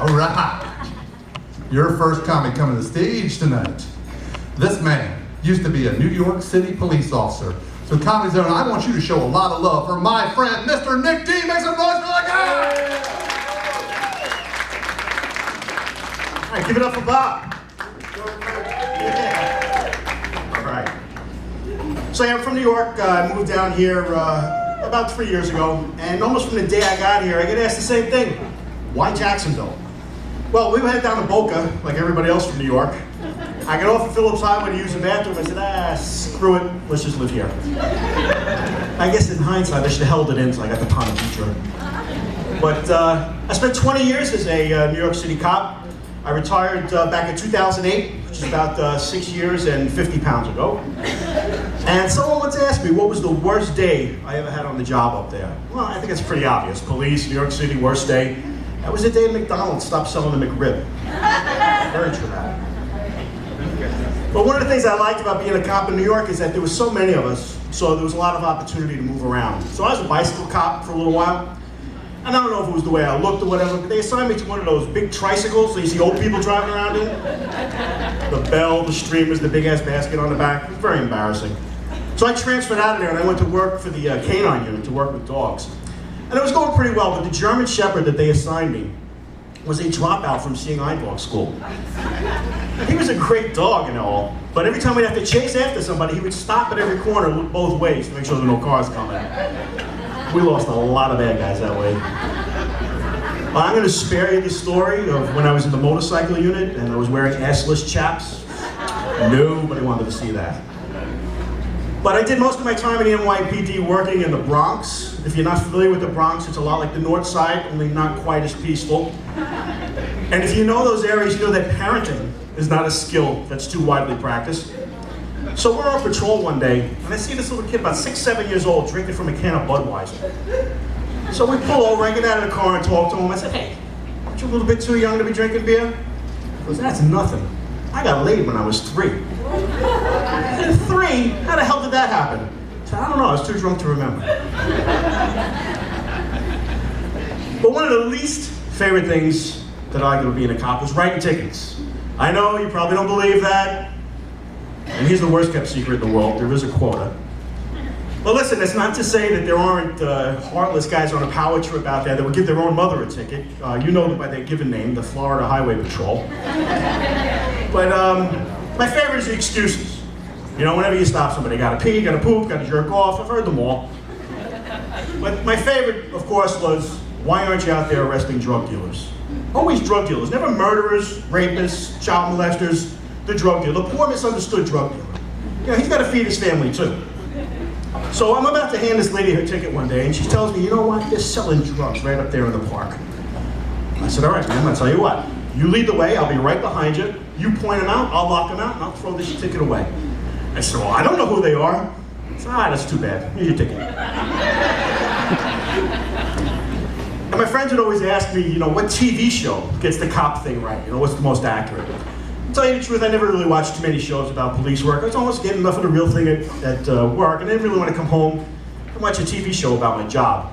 All right. Your first comic coming to the stage tonight. This man used to be a New York City police officer. So Comedy Zone, I want you to show a lot of love for my friend, Mr. Nick D. Make some noise for that guy! All right, give it up for Bob. Yeah. All right. So yeah, I'm from New York. I moved down here about 3 years ago, and almost from the day I got here, I get asked the same thing. Why Jacksonville? Well, we headed down to Boca, like everybody else from New York. I got off at Phillips Highway to use the bathroom. I said, screw it, let's just live here. I guess in hindsight, I should have held it in so I got the Palm Beach. But I spent 20 years as a New York City cop. I retired back in 2008, which is about 6 years and 50 pounds ago. And someone once asked me, what was the worst day I ever had on the job up there? Well, I think it's pretty obvious. Police, New York City, worst day. That was the day McDonald's stopped selling the McRib. Very traumatic. But one of the things I liked about being a cop in New York is that there were so many of us, so there was a lot of opportunity to move around. So I was a bicycle cop for a little while. And I don't know if it was the way I looked or whatever, but they assigned me to one of those big tricycles that you see old people driving around in. The bell, the streamers, the big ass basket on the back. It was very embarrassing. So I transferred out of there and I went to work for the canine unit to work with dogs. And it was going pretty well, but the German Shepherd that they assigned me was a dropout from seeing eye dog school. He was a great dog and all, but every time we'd have to chase after somebody, he would stop at every corner and look both ways to make sure there were no cars coming. We lost a lot of bad guys that way. I'm going to spare you the story of when I was in the motorcycle unit and I was wearing assless chaps. Nobody wanted to see that. But I did most of my time in the NYPD working in the Bronx. If you're not familiar with the Bronx, it's a lot like the North Side, only not quite as peaceful. And if you know those areas, you know that parenting is not a skill that's too widely practiced. So we're on patrol one day, and I see this little kid about 6, 7 years old drinking from a can of Budweiser. So we pull over, I get out of the car and talk to him. I said, hey, aren't you a little bit too young to be drinking beer? He goes, that's nothing. I got laid when I was 3. I said, 3? How the hell did that happen? I said, I don't know, I was too drunk to remember. But one of the least favorite things that I could being a cop was writing tickets. I know you probably don't believe that. And here's the worst kept secret in the world, there is a quota. But listen, that's not to say that there aren't heartless guys on a power trip out there that would give their own mother a ticket. You know them by their given name, the Florida Highway Patrol. But my favorite is the excuses. You know, whenever you stop somebody, gotta pee, gotta poop, gotta jerk off, I've heard them all. But my favorite, of course, was, why aren't you out there arresting drug dealers? Always drug dealers, never murderers, rapists, child molesters, the drug dealer, the poor misunderstood drug dealer. You know, he's gotta feed his family too. So I'm about to hand this lady her ticket one day, and she tells me, you know what, they're selling drugs right up there in the park. I said, all right, ma'am, I'll tell you what. You lead the way, I'll be right behind you. You point them out, I'll lock them out, and I'll throw this ticket away. I said, well, I don't know who they are. I said, that's too bad. Here's your ticket. And my friends would always ask me, you know, what TV show gets the cop thing right? You know, what's the most accurate? To tell you the truth, I never really watched too many shows about police work. I was almost getting enough of the real thing at work, and I didn't really want to come home and watch a TV show about my job.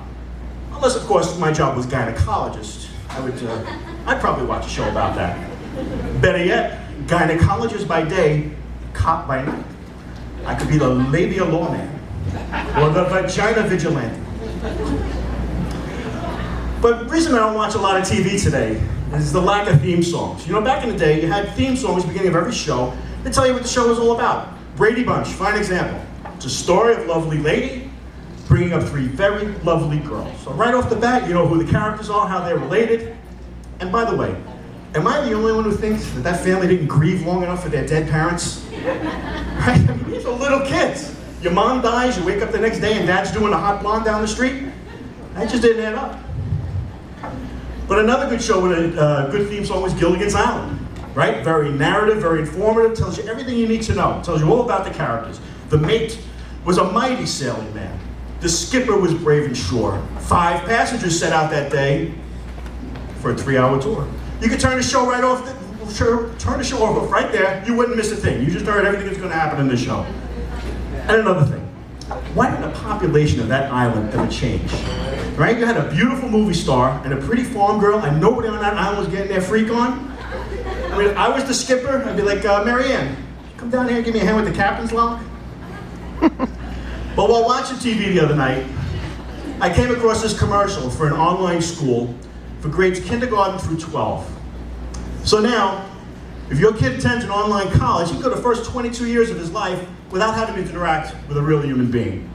Unless, of course, my job was gynecologist. I'd probably watch a show about that. Better yet, gynecologist by day, cop by night. I could be the labia lawman, or the vagina vigilante. But the reason I don't watch a lot of TV today is the lack of theme songs. You know, back in the day, you had theme songs at the beginning of every show that tell you what the show was all about. Brady Bunch, fine example. It's a story of a lovely lady bringing up 3 very lovely girls. So right off the bat, you know who the characters are, how they're related. And by the way, am I the only one who thinks that that family didn't grieve long enough for their dead parents? Right? I mean, these are little kids. Your mom dies, you wake up the next day and dad's doing a hot blonde down the street. That just didn't add up. But another good show with a good theme song was Gilligan's Island, right? Very narrative, very informative, tells you everything you need to know. Tells you all about the characters. The mate was a mighty sailing man. The skipper was brave and sure. 5 passengers set out that day for a 3-hour tour. You could turn the show right off, turn the show off right there, you wouldn't miss a thing. You just heard everything that's gonna happen in this show. And another thing, why did the population of that island ever change? right? You had a beautiful movie star and a pretty farm girl, and nobody on that island was getting their freak on. I mean, if I was the skipper, I'd be like, Mary Ann, come down here and give me a hand with the captain's log. But while watching TV the other night, I came across this commercial for an online school for grades kindergarten through 12. So now, if your kid attends an online college, he can go the first 22 years of his life without having to interact with a real human being.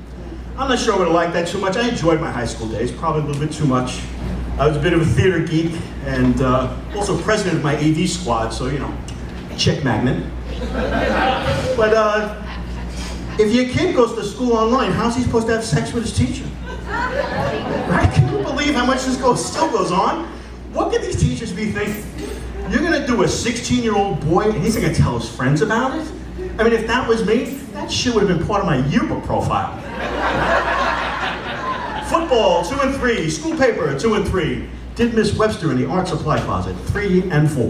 I'm not sure I would have liked that too much. I enjoyed my high school days, probably a little bit too much. I was a bit of a theater geek and also president of my AV squad, so, you know, chick magnet. But if your kid goes to school online, how's he supposed to have sex with his teacher? Right? Can you believe how much this still goes on? What could these teachers be thinking? You're gonna do a 16-year-old boy and he's gonna tell his friends about it? I mean, if that was me, that shit would have been part of my yearbook profile. Football, 2 and 3. School paper, 2 and 3. Did Miss Webster in the art supply closet, 3 and 4.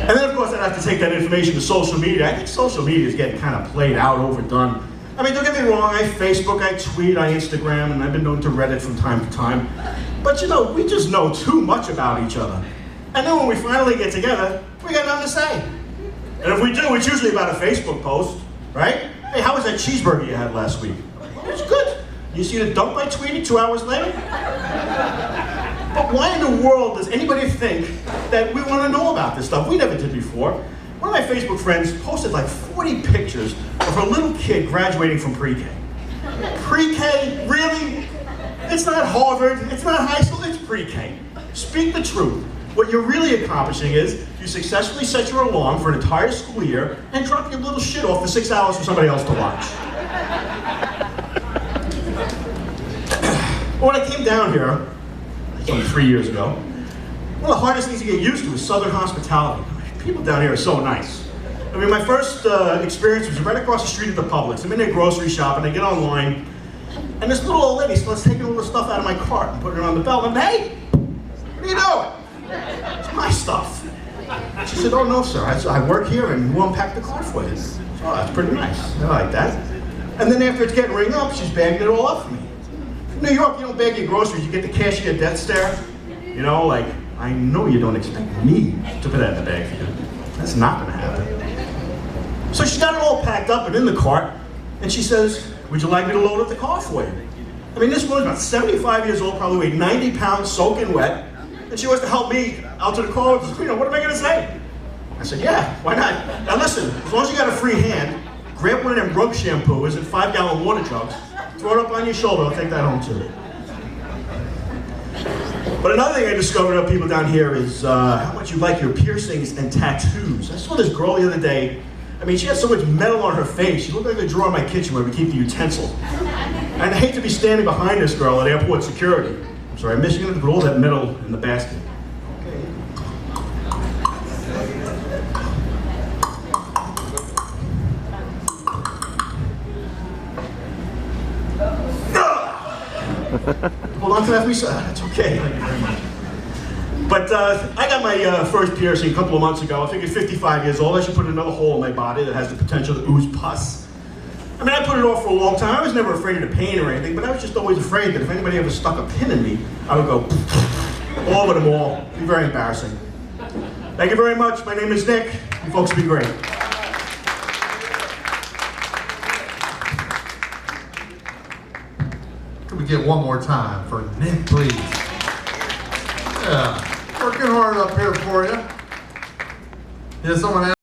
And then, of course, I'd have to take that information to social media. I think social media is getting kind of played out, overdone. I mean, don't get me wrong, I Facebook, I tweet, I Instagram, and I've been known to Reddit from time to time. But you know, we just know too much about each other. And then when we finally get together, we got nothing to say. And if we do, it's usually about a Facebook post, right? Hey, how was that cheeseburger you had last week? It was good. You see the dump I tweeted 2 hours later? But why in the world does anybody think that we want to know about this stuff? We never did before. One of my Facebook friends posted like 40 pictures of her little kid graduating from pre-K. Pre-K? Really? It's not Harvard, it's not high school, it's pre-K. Speak the truth. What you're really accomplishing is you successfully set your alarm for an entire school year and drop your little shit off for 6 hours for somebody else to watch. When I came down here, only 3 years ago, one of the hardest things to get used to is Southern hospitality. People down here are so nice. I mean, my first experience was right across the street at the Publix. I'm in their grocery shop and I get online, and this little old lady starts taking all the stuff out of my cart and putting it on the belt. I'm like, hey, what are you doing? It's my stuff. She said, oh no, sir, I work here and we'll unpack the cart for you. Oh, that's pretty nice. I like that. And then after it's getting ring up, she's bagging it all up for me. In New York, you don't bag your groceries, you get the cashier death stare. You know, like, I know you don't expect me to put that in the bag for you. That's not gonna happen. So she got it all packed up and in the cart, and she says, would you like me to load up the car for you? I mean, this woman's about 75 years old, probably weighed 90 pounds, soaking wet, and she wants to help me out to the car. You know, what am I gonna say? I said, yeah, why not? Now listen, as long as you got a free hand, grab one of them rug shampoos and 5-gallon water jugs, throw it up on your shoulder, I'll take that home too. But another thing I discovered about people down here is how much you like your piercings and tattoos. I saw this girl the other day. I mean, she had so much metal on her face. She looked like the drawer in my kitchen where we keep the utensils. And I hate to be standing behind this girl at airport security. I'm sorry, I'm missing to put all that metal in the basket. Hold on to that for me, sir. That's okay. Thank you very much. But I got my first piercing a couple of months ago. I figured 55 years old, I should put another hole in my body that has the potential to ooze pus. I mean, I put it off for a long time. I was never afraid of the pain or anything, but I was just always afraid that if anybody ever stuck a pin in me, I would go all over them all. It'd be very embarrassing. Thank you very much. My name is Nick. You folks be great. Can we get one more time for Nick, please? Yeah, working hard up here for you. Is someone else?